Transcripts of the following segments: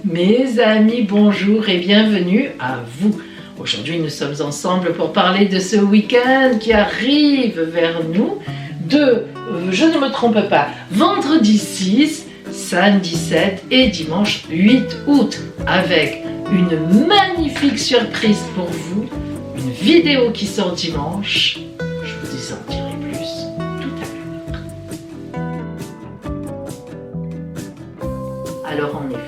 Mes amis, bonjour et bienvenue à vous. Aujourd'hui, nous sommes ensemble pour parler de ce week-end qui arrive vers nous de, je ne me trompe pas, vendredi 6, samedi 7 et dimanche 8 août avec une magnifique surprise pour vous, une vidéo qui sort dimanche. Je vous en dirai plus tout à l'heure. Alors en effet,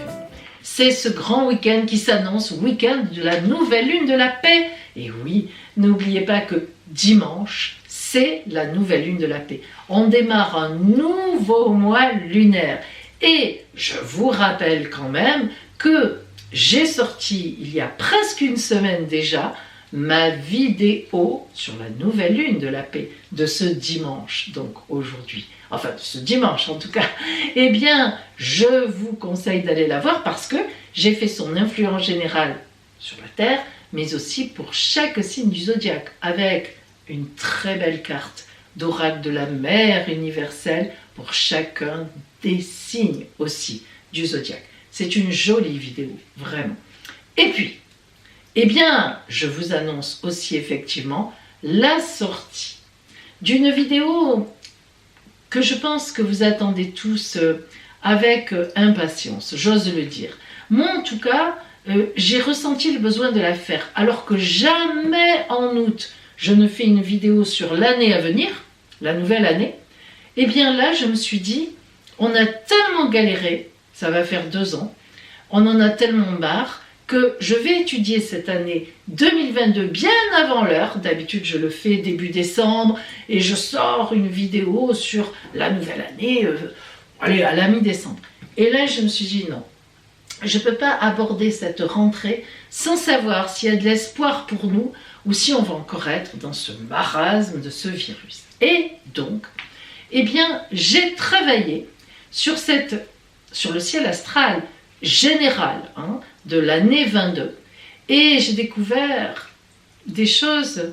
c'est ce grand week-end qui s'annonce, week-end de la nouvelle lune de la paix. Et oui, n'oubliez pas que dimanche, c'est la nouvelle lune de la paix. On démarre un nouveau mois lunaire. Et je vous rappelle quand même que j'ai sorti, il y a presque une semaine déjà, ma vidéo sur la nouvelle lune de la paix de ce dimanche, donc aujourd'hui. Enfin, de ce dimanche en tout cas. Eh bien, je vous conseille d'aller la voir parce que j'ai fait son influence générale sur la Terre, mais aussi pour chaque signe du zodiaque, avec une très belle carte d'oracle de la mère universelle pour chacun des signes aussi du zodiaque. C'est une jolie vidéo, vraiment. Et puis, eh bien, je vous annonce aussi effectivement la sortie d'une vidéo que je pense que vous attendez tous avec impatience, j'ose le dire. Moi, en tout cas, j'ai ressenti le besoin de la faire, alors que jamais en août, je ne fais une vidéo sur l'année à venir, la nouvelle année. Eh bien là, je me suis dit, on a tellement galéré, ça va faire 2 ans, on en a tellement marre, que je vais étudier cette année 2022 bien avant l'heure. D'habitude, je le fais début décembre et je sors une vidéo sur la nouvelle année allez, à la mi-décembre. Et là, je me suis dit non, je ne peux pas aborder cette rentrée sans savoir s'il y a de l'espoir pour nous ou si on va encore être dans ce marasme de ce virus. Et donc, eh bien, j'ai travaillé sur le ciel astral général de l'année 22 et j'ai découvert des choses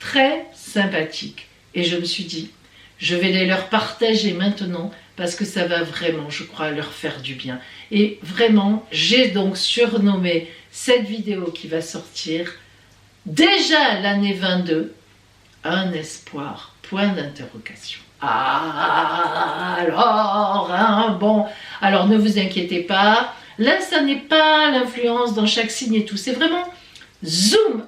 très sympathiques et je me suis dit je vais les leur partager maintenant parce que ça va vraiment, je crois, leur faire du bien. Et vraiment, j'ai donc surnommé cette vidéo qui va sortir déjà l'année 22 un espoir, point d'interrogation. Ah, alors, bon, alors ne vous inquiétez pas, là ça n'est pas l'influence dans chaque signe et tout, c'est vraiment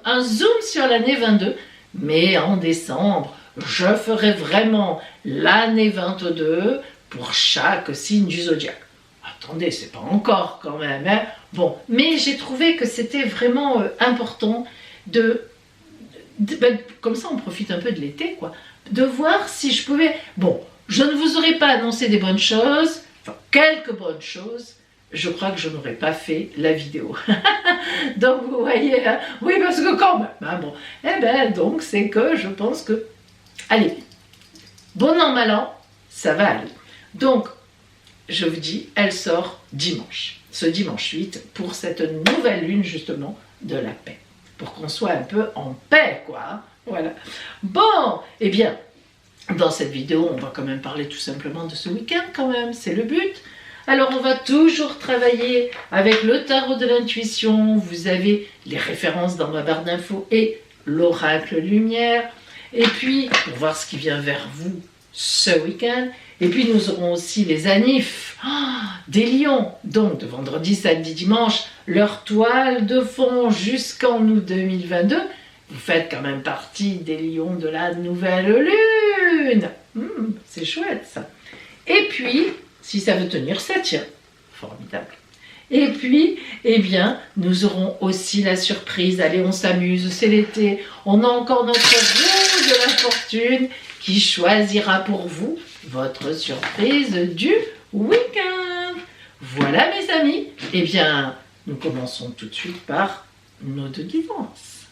un zoom sur l'année 22, mais en décembre, je ferai vraiment l'année 22 pour chaque signe du zodiaque. Attendez, c'est pas encore quand même, hein. Bon, mais j'ai trouvé que c'était vraiment important comme ça on profite un peu de l'été, quoi, de voir si je pouvais... Bon, je ne vous aurais pas annoncé des bonnes choses, enfin quelques bonnes choses, je crois que je n'aurais pas fait la vidéo. Donc vous voyez, hein, oui parce que quand même, hein, bon, eh ben donc c'est que je pense que, allez, bon an mal an, ça va aller. Donc, je vous dis, elle sort dimanche, ce dimanche 8, pour cette nouvelle lune justement de la paix. Pour qu'on soit un peu en paix, quoi. Voilà. Bon, eh bien, dans cette vidéo, on va quand même parler tout simplement de ce week-end, quand même, c'est le but. Alors, on va toujours travailler avec le tarot de l'intuition. Vous avez les références dans ma barre d'infos et l'oracle lumière. Et puis, pour voir ce qui vient vers vous ce week-end. Et puis, nous aurons aussi les anifs des lions. Donc, de vendredi, samedi, dimanche, leur toile de fond jusqu'en août 2022. Vous faites quand même partie des lions de la nouvelle lune. C'est chouette, ça. Et puis, si ça veut tenir, ça tient. Formidable. Et puis, eh bien, nous aurons aussi la surprise. Allez, on s'amuse, c'est l'été. On a encore notre roue de la fortune qui choisira pour vous votre surprise du week-end. Voilà, mes amis. Eh bien, nous commençons tout de suite par nos 2 guidances.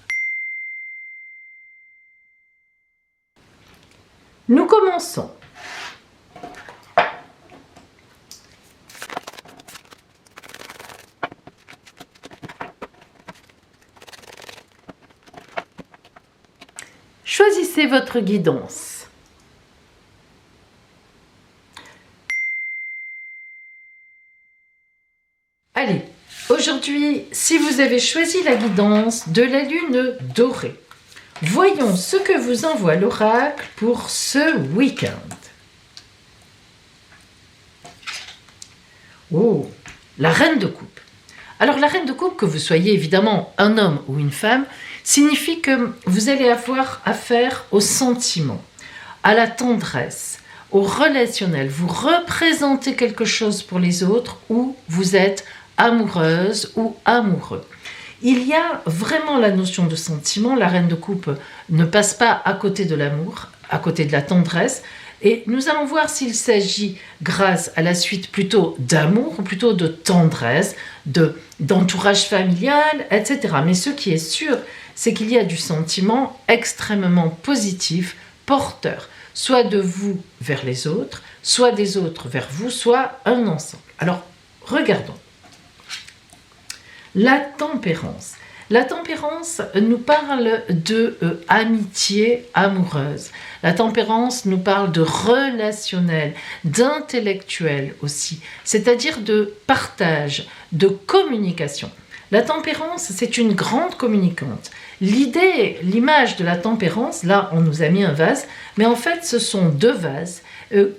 Nous commençons. Choisissez votre guidance. Allez, aujourd'hui, si vous avez choisi la guidance de la lune dorée, voyons ce que vous envoie l'oracle pour ce week-end. Oh, la reine de coupe. Alors la reine de coupe, que vous soyez évidemment un homme ou une femme, signifie que vous allez avoir affaire aux sentiments, à la tendresse, au relationnel. Vous représentez quelque chose pour les autres ou vous êtes amoureuse ou amoureux. Il y a vraiment la notion de sentiment. La reine de coupe ne passe pas à côté de l'amour, à côté de la tendresse. Et nous allons voir s'il s'agit, grâce à la suite, plutôt d'amour ou plutôt de tendresse, d'entourage familial, etc. Mais ce qui est sûr, c'est qu'il y a du sentiment extrêmement positif, porteur, soit de vous vers les autres, soit des autres vers vous, soit un ensemble. Alors, regardons. La tempérance. La tempérance nous parle de amitié amoureuse. La tempérance nous parle de relationnel, d'intellectuel aussi, c'est-à-dire de partage, de communication. La tempérance, c'est une grande communicante. L'idée, l'image de la tempérance, là on nous a mis un vase, mais en fait ce sont deux vases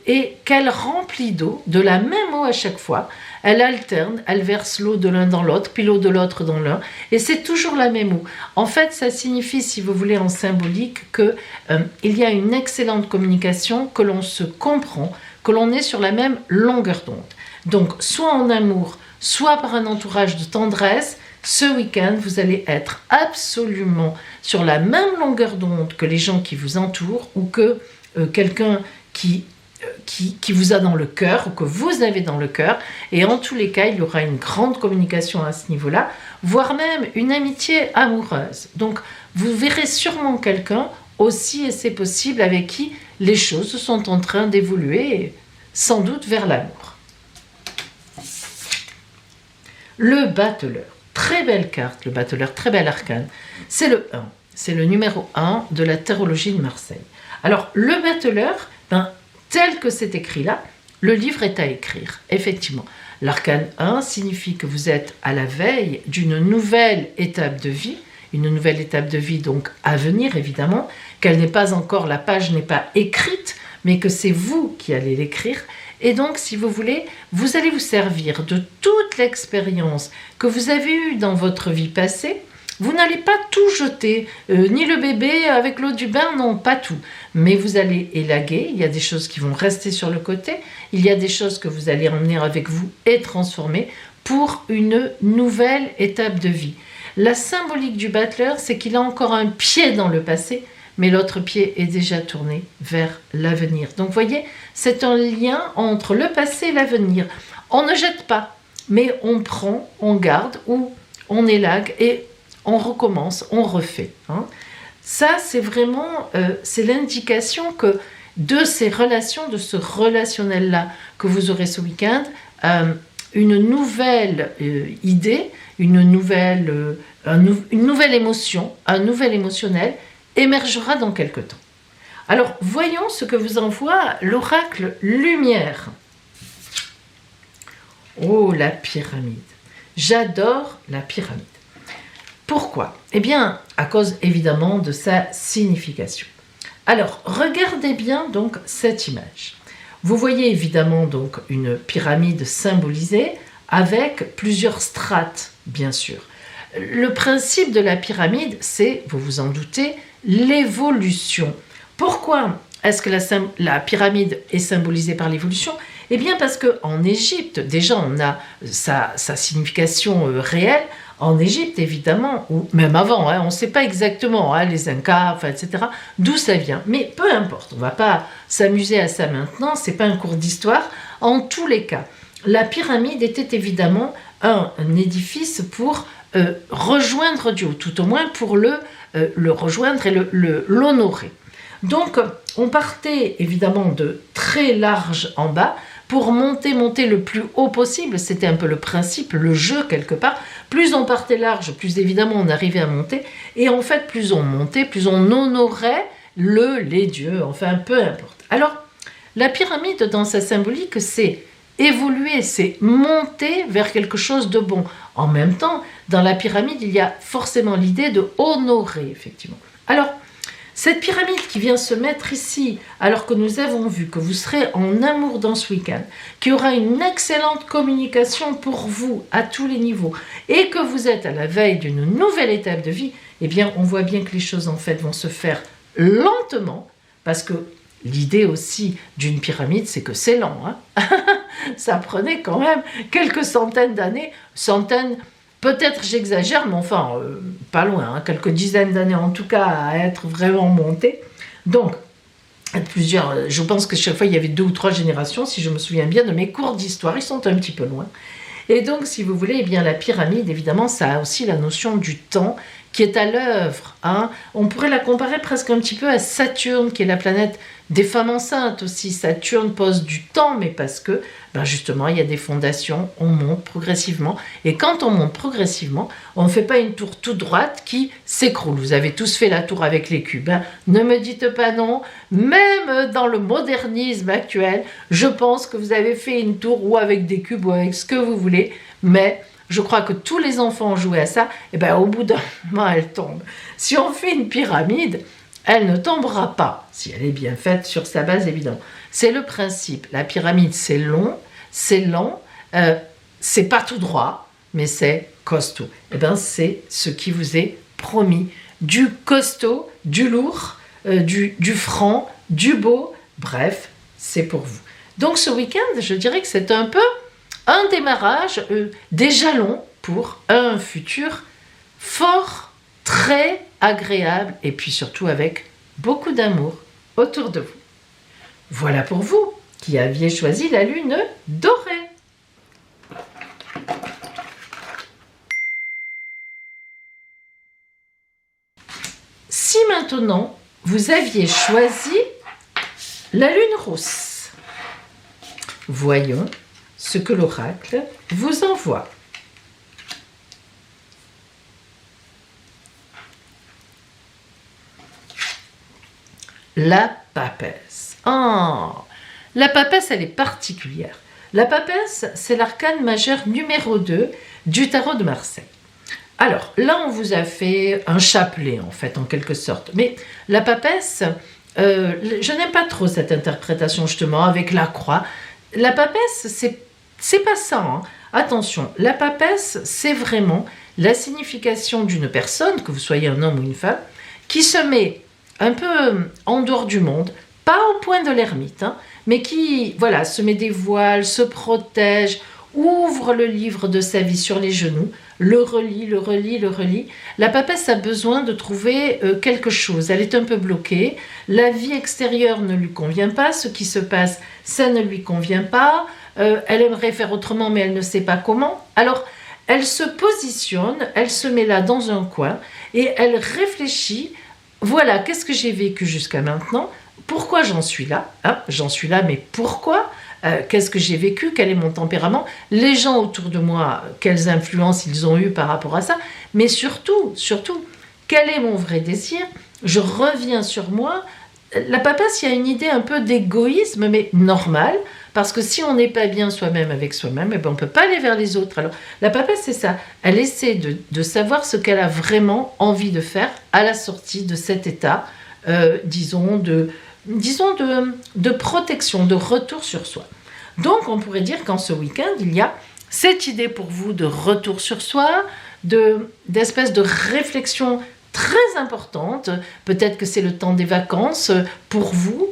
et qu'elle remplit d'eau, de la même eau à chaque fois. Elle alterne, elle verse l'eau de l'un dans l'autre, puis l'eau de l'autre dans l'un, et c'est toujours la même eau. En fait, ça signifie, si vous voulez, en symbolique, qu'il y a une excellente communication, que l'on se comprend, que l'on est sur la même longueur d'onde. Donc, soit en amour, soit par un entourage de tendresse, ce week-end, vous allez être absolument sur la même longueur d'onde que les gens qui vous entourent, ou que quelqu'un qui vous a dans le cœur ou que vous avez dans le cœur, et en tous les cas il y aura une grande communication à ce niveau-là, voire même une amitié amoureuse. Donc vous verrez sûrement quelqu'un aussi, et c'est possible, avec qui les choses sont en train d'évoluer, sans doute vers l'amour. Le battleur, très belle carte, le battleur, très bel arcane, c'est le 1, c'est le numéro 1 de la tarologie de Marseille. Alors le battleur, tel que c'est écrit là, le livre est à écrire, effectivement. L'arcane 1 signifie que vous êtes à la veille d'une nouvelle étape de vie, une nouvelle étape de vie donc à venir évidemment, qu'elle n'est pas encore, la page n'est pas écrite, mais que c'est vous qui allez l'écrire. Et donc, si vous voulez, vous allez vous servir de toute l'expérience que vous avez eue dans votre vie passée. Vous n'allez pas tout jeter, ni le bébé avec l'eau du bain, non, pas tout. Mais vous allez élaguer, il y a des choses qui vont rester sur le côté, il y a des choses que vous allez emmener avec vous et transformer pour une nouvelle étape de vie. La symbolique du battleur, c'est qu'il a encore un pied dans le passé, mais l'autre pied est déjà tourné vers l'avenir. Donc, vous voyez, c'est un lien entre le passé et l'avenir. On ne jette pas, mais on prend, on garde ou on élague et on recommence, on refait. Ça, c'est vraiment c'est l'indication que de ces relations, de ce relationnel-là que vous aurez ce week-end, une nouvelle idée, une nouvelle émotion, un nouvel émotionnel émergera dans quelque temps. Alors, voyons ce que vous envoie l'oracle Lumière. Oh, la pyramide. J'adore la pyramide. Pourquoi ? Eh bien, à cause évidemment de sa signification. Alors, regardez bien donc cette image. Vous voyez évidemment donc une pyramide symbolisée avec plusieurs strates, bien sûr. Le principe de la pyramide, c'est, vous vous en doutez, l'évolution. Pourquoi est-ce que la pyramide est symbolisée par l'évolution ? Eh bien parce qu'en Égypte, déjà on a sa signification réelle. En Égypte, évidemment, ou même avant, on ne sait pas exactement, les Incas, etc., d'où ça vient. Mais peu importe, on ne va pas s'amuser à ça maintenant, ce n'est pas un cours d'histoire. En tous les cas, la pyramide était évidemment un édifice pour rejoindre Dieu, tout au moins pour le rejoindre et l'honorer. Donc, on partait évidemment de très large en bas, pour monter le plus haut possible, c'était un peu le principe, le jeu quelque part. Plus on partait large, plus évidemment on arrivait à monter. Et en fait, plus on montait, plus on honorait les dieux, enfin peu importe. Alors, la pyramide dans sa symbolique, c'est évoluer, c'est monter vers quelque chose de bon. En même temps, dans la pyramide, il y a forcément l'idée de honorer, effectivement. Alors, cette pyramide qui vient se mettre ici, alors que nous avons vu que vous serez en amour dans ce week-end, qu'il y aura une excellente communication pour vous à tous les niveaux, et que vous êtes à la veille d'une nouvelle étape de vie, eh bien, on voit bien que les choses, en fait, vont se faire lentement, parce que l'idée aussi d'une pyramide, c'est que c'est lent. Hein. Ça prenait quand même quelques centaines d'années, peut-être j'exagère, mais enfin, pas loin, hein, quelques dizaines d'années en tout cas à être vraiment monté. Donc, je pense que chaque fois il y avait 2 ou 3 générations, si je me souviens bien de mes cours d'histoire, ils sont un petit peu loin. Et donc, si vous voulez, eh bien, la pyramide, évidemment, ça a aussi la notion du temps qui est à l'œuvre. Hein. On pourrait la comparer presque un petit peu à Saturne, qui est la planète des femmes enceintes aussi. Saturne pose du temps, mais parce que, justement, il y a des fondations, on monte progressivement. Et quand on monte progressivement, on ne fait pas une tour toute droite qui s'écroule. Vous avez tous fait la tour avec les cubes. Hein. Ne me dites pas non. Même dans le modernisme actuel, je pense que vous avez fait une tour ou avec des cubes ou avec ce que vous voulez, mais je crois que tous les enfants ont joué à ça, et au bout d'un moment, elle tombe. Si on fait une pyramide, elle ne tombera pas, si elle est bien faite sur sa base, évidemment. C'est le principe. La pyramide, c'est long, c'est lent, c'est pas tout droit, mais c'est costaud. C'est ce qui vous est promis. Du costaud, du lourd, du franc, du beau, bref, c'est pour vous. Donc ce week-end, je dirais que c'est un peu un démarrage, des jalons pour un futur fort, très agréable et puis surtout avec beaucoup d'amour autour de vous. Voilà pour vous qui aviez choisi la lune dorée. Si maintenant vous aviez choisi la lune rousse, voyons ce que l'oracle vous envoie. La papesse. La papesse, elle est particulière. La papesse, c'est l'arcane majeur numéro 2 du tarot de Marseille. Alors, là, on vous a fait un chapelet, en fait, en quelque sorte. Mais la papesse, je n'aime pas trop cette interprétation, justement, avec la croix. La papesse, c'est pas ça. Hein. Attention, la papesse, c'est vraiment la signification d'une personne, que vous soyez un homme ou une femme, qui se met un peu en dehors du monde, pas au point de l'ermite, hein, mais qui, voilà, se met des voiles, se protège, ouvre le livre de sa vie sur les genoux, le relit. La papesse a besoin de trouver quelque chose. Elle est un peu bloquée. La vie extérieure ne lui convient pas. Ce qui se passe, ça ne lui convient pas. Elle aimerait faire autrement, mais elle ne sait pas comment. Alors, elle se positionne, elle se met là dans un coin et elle réfléchit. Voilà, qu'est-ce que j'ai vécu jusqu'à maintenant? Pourquoi j'en suis là? J'en suis là, mais pourquoi? Qu'est-ce que j'ai vécu? Quel est mon tempérament? Les gens autour de moi, quelles influences ils ont eues par rapport à ça? Mais surtout, quel est mon vrai désir? Je reviens sur moi. La papesse, il y a une idée un peu d'égoïsme, mais normal, parce que si on n'est pas bien soi-même avec soi-même, on ne peut pas aller vers les autres. Alors, la papesse, c'est ça. Elle essaie de savoir ce qu'elle a vraiment envie de faire à la sortie de cet état, disons de protection, de retour sur soi. Donc, on pourrait dire qu'en ce week-end, il y a cette idée pour vous de retour sur soi, d'espèce de réflexion très importante. Peut-être que c'est le temps des vacances pour vous.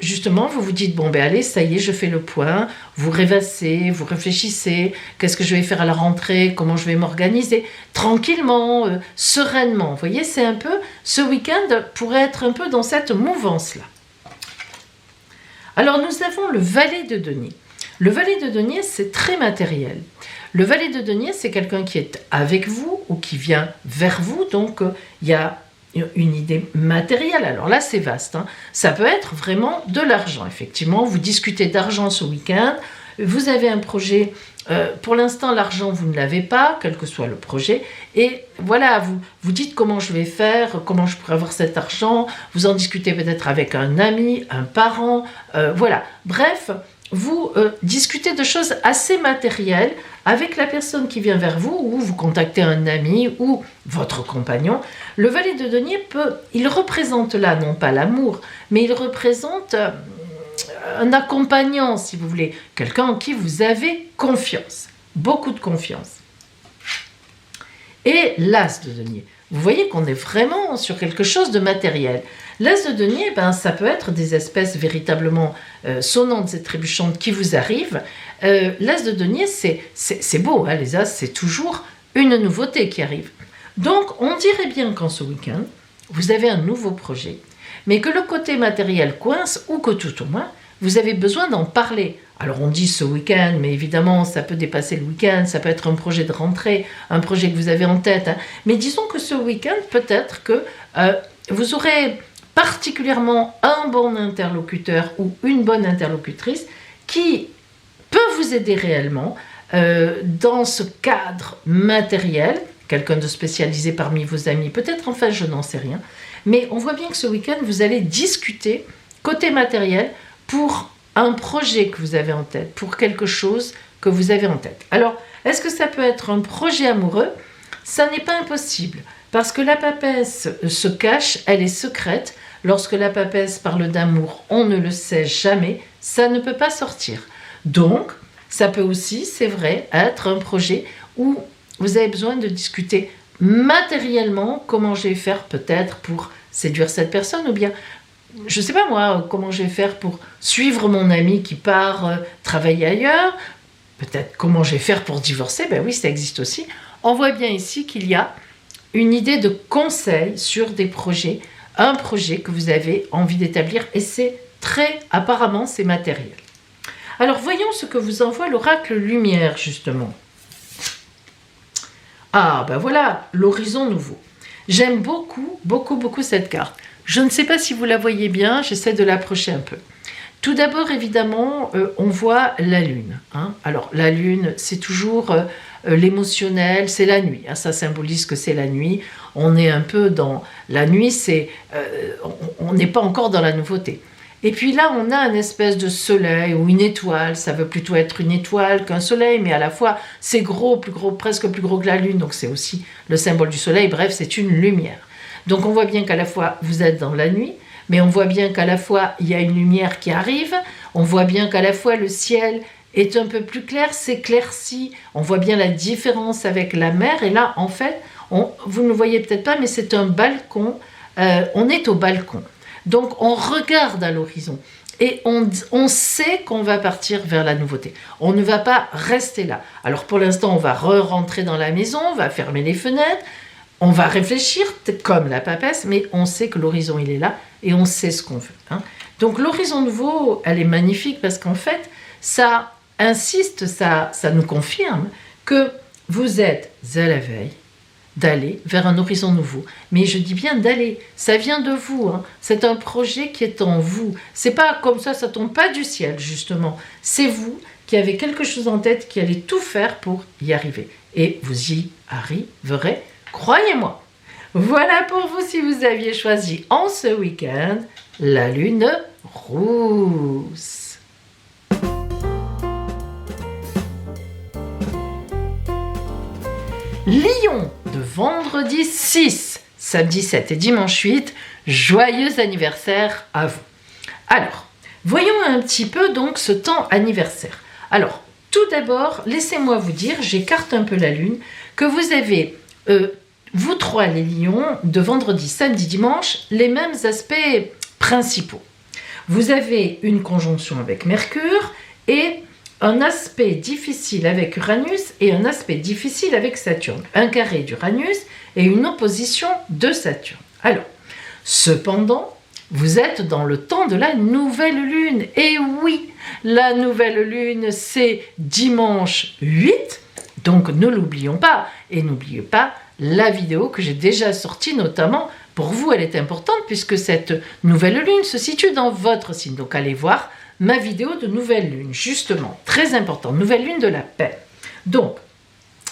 Justement, vous vous dites, allez, ça y est, je fais le point. Vous rêvassez, vous réfléchissez. Qu'est-ce que je vais faire à la rentrée? Comment je vais m'organiser? Tranquillement, sereinement. Vous voyez, c'est un peu, ce week-end pourrait être un peu dans cette mouvance-là. Alors, nous avons le valet de denier. Le valet de denier, c'est très matériel. Le valet de denier, c'est quelqu'un qui est avec vous ou qui vient vers vous. Donc, il y a une idée matérielle. Alors là, c'est vaste. Hein. Ça peut être vraiment de l'argent. Effectivement, vous discutez d'argent ce week-end. Vous avez un projet. Pour l'instant, l'argent, vous ne l'avez pas, quel que soit le projet. Et voilà, vous dites comment je vais faire, comment je pourrais avoir cet argent. Vous en discutez peut-être avec un ami, un parent. Voilà. Bref, vous discutez de choses assez matérielles avec la personne qui vient vers vous, ou vous contactez un ami ou votre compagnon. Le valet de denier il représente là non pas l'amour, mais il représente un accompagnant, si vous voulez, quelqu'un en qui vous avez confiance, beaucoup de confiance. Et l'as de denier. Vous voyez qu'on est vraiment sur quelque chose de matériel. L'as de denier, ça peut être des espèces véritablement sonnantes et trébuchantes qui vous arrivent. L'as de denier, c'est beau, hein, les as, c'est toujours une nouveauté qui arrive. Donc, on dirait bien qu'en ce week-end, vous avez un nouveau projet, mais que le côté matériel coince, ou que tout au moins, vous avez besoin d'en parler. Alors on dit ce week-end, mais évidemment ça peut dépasser le week-end, ça peut être un projet de rentrée, un projet que vous avez en tête. Hein. Mais disons que ce week-end, peut-être que vous aurez particulièrement un bon interlocuteur ou une bonne interlocutrice qui peut vous aider réellement dans ce cadre matériel, quelqu'un de spécialisé parmi vos amis, peut-être enfin je n'en sais rien. Mais on voit bien que ce week-end, vous allez discuter côté matériel pour un projet que vous avez en tête, pour quelque chose que vous avez en tête. Alors, est-ce que ça peut être un projet amoureux? Ça n'est pas impossible, parce que la papesse se cache, elle est secrète. Lorsque la papesse parle d'amour, on ne le sait jamais, ça ne peut pas sortir. Donc, ça peut aussi, c'est vrai, être un projet où vous avez besoin de discuter matériellement comment je vais faire peut-être pour séduire cette personne, ou bien je ne sais pas moi, comment je vais faire pour suivre mon ami qui part travailler ailleurs, peut-être comment je vais faire pour divorcer, ben oui, ça existe aussi. On voit bien ici qu'il y a une idée de conseil sur des projets, un projet que vous avez envie d'établir, et apparemment, c'est matériel. Alors, voyons ce que vous envoie l'oracle lumière, justement. Ah, ben voilà, l'horizon nouveau. J'aime beaucoup, beaucoup, beaucoup cette carte. Je ne sais pas si vous la voyez bien, j'essaie de l'approcher un peu. Tout d'abord, évidemment, on voit la lune. Hein. Alors, la lune, c'est toujours l'émotionnel, c'est la nuit. Hein. Ça symbolise que c'est la nuit. On est un peu dans... La nuit, on n'est pas encore dans la nouveauté. Et puis là, on a une espèce de soleil ou une étoile. Ça veut plutôt être une étoile qu'un soleil, mais à la fois, c'est gros, plus gros, presque plus gros que la lune. Donc, c'est aussi le symbole du soleil. Bref, c'est une lumière. Donc on voit bien qu'à la fois vous êtes dans la nuit, mais on voit bien qu'à la fois il y a une lumière qui arrive, on voit bien qu'à la fois le ciel est un peu plus clair, s'éclaircit, on voit bien la différence avec la mer, et là en fait, vous ne le voyez peut-être pas, mais c'est un balcon, on est au balcon. Donc on regarde à l'horizon et on sait qu'on va partir vers la nouveauté. On ne va pas rester là. Alors pour l'instant, on va rentrer dans la maison, on va fermer les fenêtres, on va réfléchir comme la papesse, mais on sait que l'horizon, il est là et on sait ce qu'on veut. Hein. Donc l'horizon nouveau, elle est magnifique parce qu'en fait, ça insiste, ça nous confirme que vous êtes à la veille d'aller vers un horizon nouveau. Mais je dis bien d'aller, ça vient de vous. Hein. C'est un projet qui est en vous. C'est pas comme ça tombe pas du ciel, justement. C'est vous qui avez quelque chose en tête, qui allez tout faire pour y arriver. Et vous y arriverez. Croyez-moi. Voilà pour vous si vous aviez choisi en ce week-end la lune rousse. Lion de vendredi 6, samedi 7 et dimanche 8, joyeux anniversaire à vous. Alors, voyons un petit peu donc ce temps anniversaire. Alors, tout d'abord, laissez-moi vous dire, j'écarte un peu la lune, que vous avez... vous trois, les lions, de vendredi, samedi, dimanche, les mêmes aspects principaux. Vous avez une conjonction avec Mercure et un aspect difficile avec Uranus et un aspect difficile avec Saturne. Un carré d'Uranus et une opposition de Saturne. Alors, cependant, vous êtes dans le temps de la nouvelle lune. Et oui, la nouvelle lune, c'est dimanche 8. Donc, ne l'oublions pas. Et n'oubliez pas la vidéo que j'ai déjà sortie, notamment pour vous, elle est importante puisque cette nouvelle lune se situe dans votre signe. Donc, allez voir ma vidéo de nouvelle lune, justement, très importante, nouvelle lune de la paix. Donc,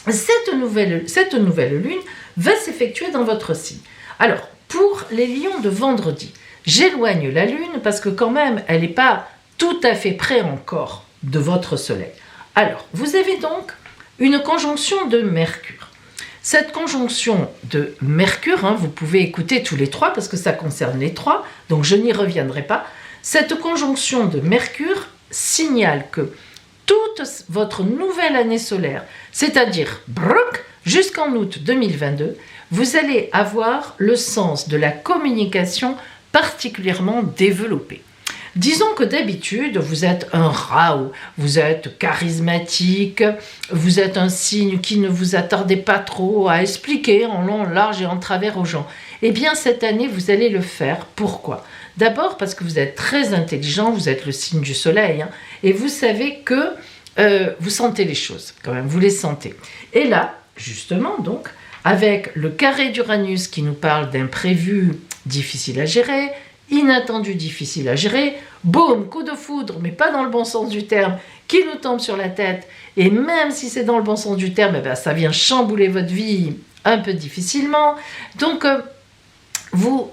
cette nouvelle lune va s'effectuer dans votre signe. Alors, pour les lions de vendredi, j'éloigne la lune parce que quand même, elle n'est pas tout à fait prête encore de votre soleil. Alors, vous avez donc une conjonction de Mercure. Cette conjonction de Mercure, vous pouvez écouter tous les trois parce que ça concerne les trois, donc je n'y reviendrai pas. Cette conjonction de Mercure signale que toute votre nouvelle année solaire, c'est-à-dire jusqu'en août 2022, vous allez avoir le sens de la communication particulièrement développé. Disons que d'habitude, vous êtes un Rao, vous êtes charismatique, vous êtes un signe qui ne vous attardez pas trop à expliquer en long, en large et en travers aux gens. Eh bien, cette année, vous allez le faire. Pourquoi ? D'abord parce que vous êtes très intelligent, vous êtes le signe du soleil, et vous savez que vous sentez les choses, quand même, vous les sentez. Et là, justement, donc, avec le carré d'Uranus qui nous parle d'imprévus difficiles à gérer, inattendu difficile à gérer, boum, coup de foudre, mais pas dans le bon sens du terme, qui nous tombe sur la tête, et même si c'est dans le bon sens du terme, ça vient chambouler votre vie un peu difficilement. Donc, vous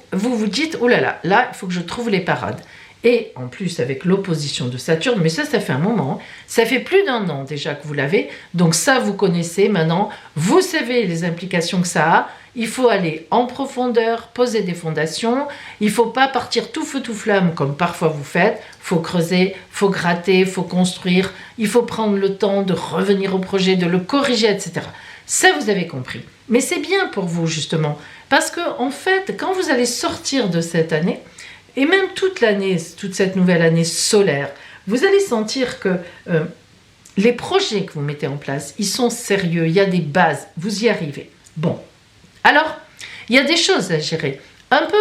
dites, oh là, il faut que je trouve les parades. Et en plus, avec l'opposition de Saturne, mais ça fait un moment, ça fait plus d'1 an déjà que vous l'avez, donc ça, vous connaissez maintenant, vous savez les implications que ça a. Il faut aller en profondeur, poser des fondations. Il ne faut pas partir tout feu tout flamme comme parfois vous faites. Il faut creuser, il faut gratter, il faut construire. Il faut prendre le temps de revenir au projet, de le corriger, etc. Ça, vous avez compris. Mais c'est bien pour vous, justement. Parce que, en fait, quand vous allez sortir de cette année, et même toute l'année, toute cette nouvelle année solaire, vous allez sentir que les projets que vous mettez en place, ils sont sérieux, il y a des bases, vous y arrivez. Bon. Alors, il y a des choses à gérer, un peu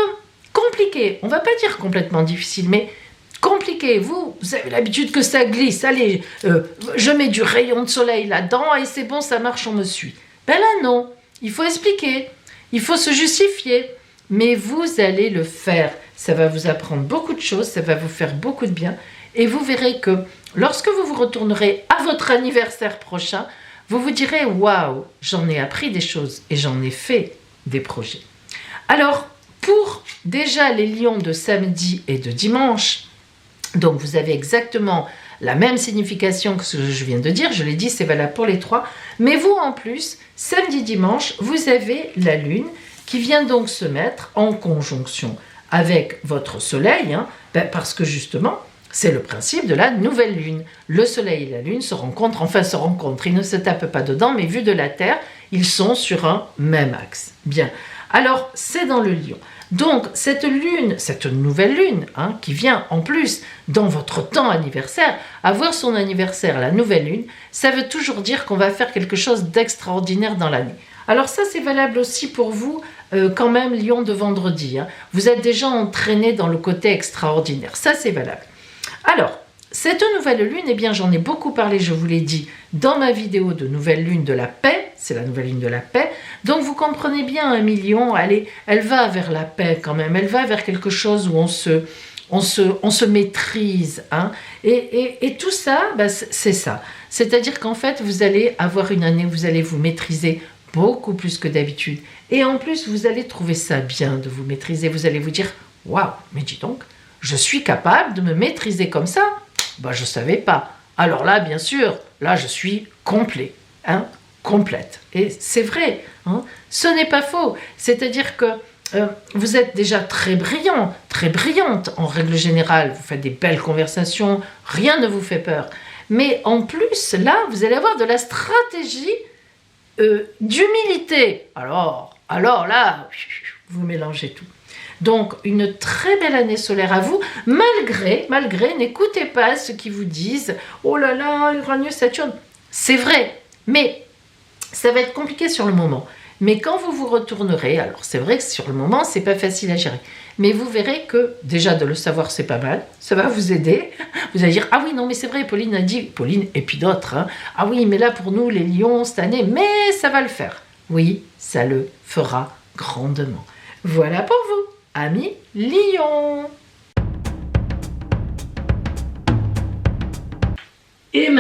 compliquées, on ne va pas dire complètement difficiles, mais compliquées. Vous avez l'habitude que ça glisse, allez, je mets du rayon de soleil là-dedans et c'est bon, ça marche, on me suit. Ben là, non, il faut expliquer, il faut se justifier, mais vous allez le faire. Ça va vous apprendre beaucoup de choses, ça va vous faire beaucoup de bien, et vous verrez que lorsque vous vous retournerez à votre anniversaire prochain, vous vous direz « Waouh, j'en ai appris des choses et j'en ai fait des projets ». Alors, pour déjà les lions de samedi et de dimanche, donc vous avez exactement la même signification que ce que je viens de dire, je l'ai dit, c'est valable pour les trois, mais vous en plus, samedi-dimanche, vous avez la lune qui vient donc se mettre en conjonction avec votre soleil, parce que justement, c'est le principe de la nouvelle lune. Le soleil et la lune se rencontrent, ils ne se tapent pas dedans, mais vu de la Terre, ils sont sur un même axe. Bien, alors c'est dans le lion. Donc cette lune, cette nouvelle lune, qui vient en plus dans votre temps anniversaire, avoir son anniversaire, la nouvelle lune, ça veut toujours dire qu'on va faire quelque chose d'extraordinaire dans l'année. Alors ça, c'est valable aussi pour vous, quand même, lion de vendredi. Vous êtes déjà entraîné dans le côté extraordinaire. Ça, c'est valable. Alors, cette nouvelle lune, eh bien, j'en ai beaucoup parlé, je vous l'ai dit, dans ma vidéo de nouvelle lune de la paix. C'est la nouvelle lune de la paix. Donc, vous comprenez bien, 1 million, elle va vers la paix quand même. Elle va vers quelque chose où on se maîtrise. Et tout ça, c'est ça. C'est-à-dire qu'en fait, vous allez avoir une année où vous allez vous maîtriser beaucoup plus que d'habitude. Et en plus, vous allez trouver ça bien de vous maîtriser. Vous allez vous dire, waouh, mais dis donc, je suis capable de me maîtriser comme ça? Je ne savais pas. Alors là, bien sûr, là, je suis complet, complète. Et c'est vrai, ce n'est pas faux. C'est-à-dire que vous êtes déjà très brillant, très brillante en règle générale. Vous faites des belles conversations, rien ne vous fait peur. Mais en plus, là, vous allez avoir de la stratégie d'humilité. Alors là, vous mélangez tout. Donc, une très belle année solaire à vous, malgré, n'écoutez pas ceux qui vous disent « Oh là là, Uranus, Saturne ». C'est vrai, mais ça va être compliqué sur le moment. Mais quand vous vous retournerez, alors c'est vrai que sur le moment, c'est pas facile à gérer. Mais vous verrez que, déjà de le savoir, c'est pas mal. Ça va vous aider. Vous allez dire « Ah oui, non, mais c'est vrai, Pauline a dit… » Pauline et puis d'autres. Ah oui, mais là, pour nous, les lions, cette année, mais ça va le faire. Oui, ça le fera grandement. Voilà pour vous, amis lions. Et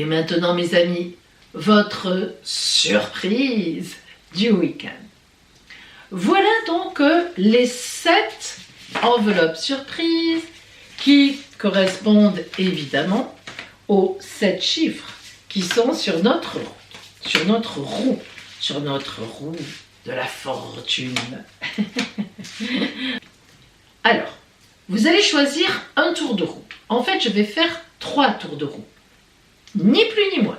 maintenant, mes amis, votre surprise du week-end. Voilà donc les 7 enveloppes surprises qui correspondent évidemment aux 7 chiffres qui sont sur notre roue, sur notre roue de la fortune. Alors, vous allez choisir un tour de roue. En fait, je vais faire 3 tours de roue, ni plus ni moins.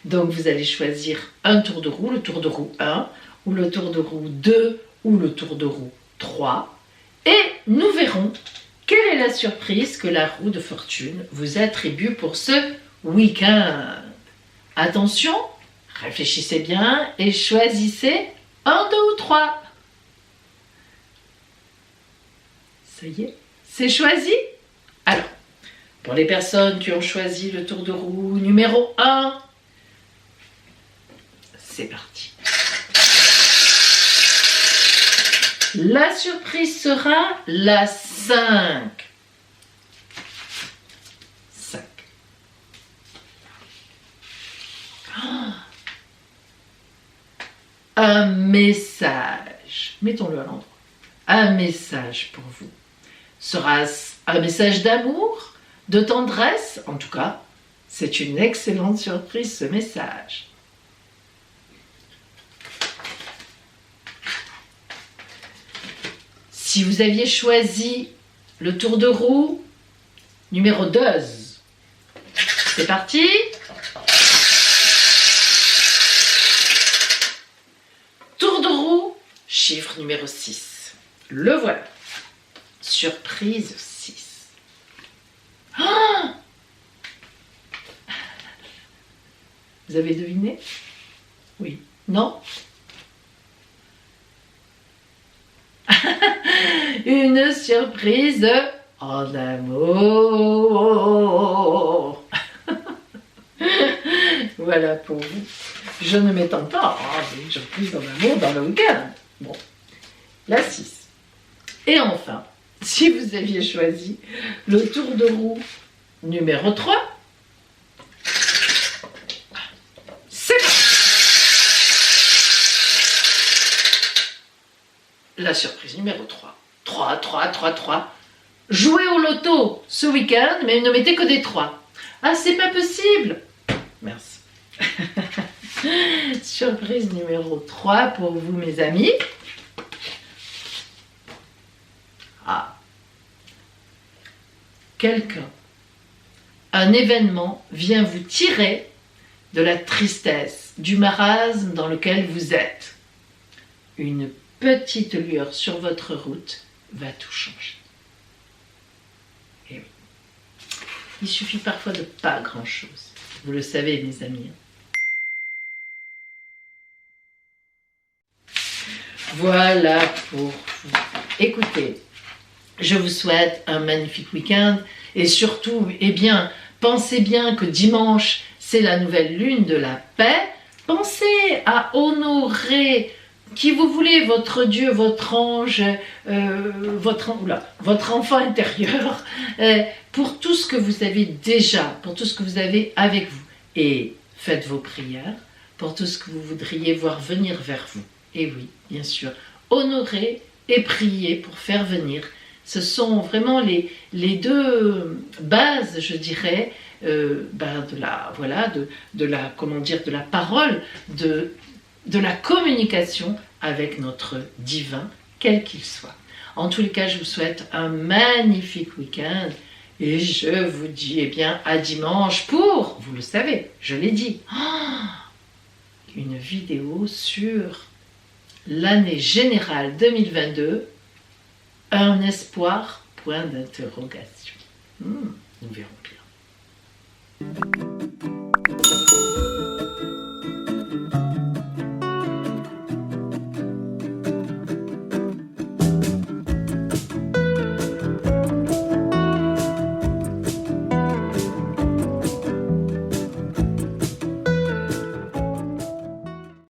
Donc, vous allez choisir un tour de roue, le tour de roue 1, ou le tour de roue 2, ou le tour de roue 3. Et nous verrons quelle est la surprise que la roue de fortune vous attribue pour ce week-end. Attention, réfléchissez bien et choisissez 1, 2 ou 3. Ça y est, c'est choisi? Alors, pour les personnes qui ont choisi le tour de roue numéro 1, c'est parti. La surprise sera la 5. 5. Oh. Un message. Mettons-le à l'endroit. Un message pour vous. Sera-ce un message d'amour, de tendresse? En tout cas, c'est une excellente surprise, ce message. Si vous aviez choisi le tour de roue numéro 2, c'est parti. Tour de roue, chiffre numéro 6. Le voilà. Surprise 6. Oh! Vous avez deviné? Oui. Non? Une surprise en amour. Voilà pour vous. Je ne m'étends pas. Une surprise en amour dans le week-end. Bon, la 6. Et enfin, si vous aviez choisi le tour de roue numéro 3, c'est la surprise numéro 3. 3, 3, 3, 3. Jouez au loto ce week-end, mais ne mettez que des 3. Ah, c'est pas possible. Merci. Surprise numéro 3 pour vous, mes amis. Ah. Quelqu'un, un événement vient vous tirer de la tristesse, du marasme dans lequel vous êtes. Une petite lueur sur votre route va tout changer. Et oui. Il suffit parfois de pas grand-chose. Vous le savez, mes amis. Voilà pour vous. Écoutez, je vous souhaite un magnifique week-end et surtout, eh bien, pensez bien que dimanche, c'est la nouvelle lune de la paix. Pensez à honorer qui vous voulez, votre Dieu, votre ange, votre enfant intérieur, pour tout ce que vous avez déjà, pour tout ce que vous avez avec vous. Et faites vos prières pour tout ce que vous voudriez voir venir vers vous. Et oui, bien sûr, honorer et prier pour faire venir. Ce sont vraiment les deux bases, je dirais, de la parole, de la communication avec notre divin, quel qu'il soit. En tous les cas, je vous souhaite un magnifique week-end et je vous dis eh bien à dimanche pour, vous le savez, je l'ai dit, une vidéo sur l'année générale 2022, un espoir, point d'interrogation. Nous verrons bien.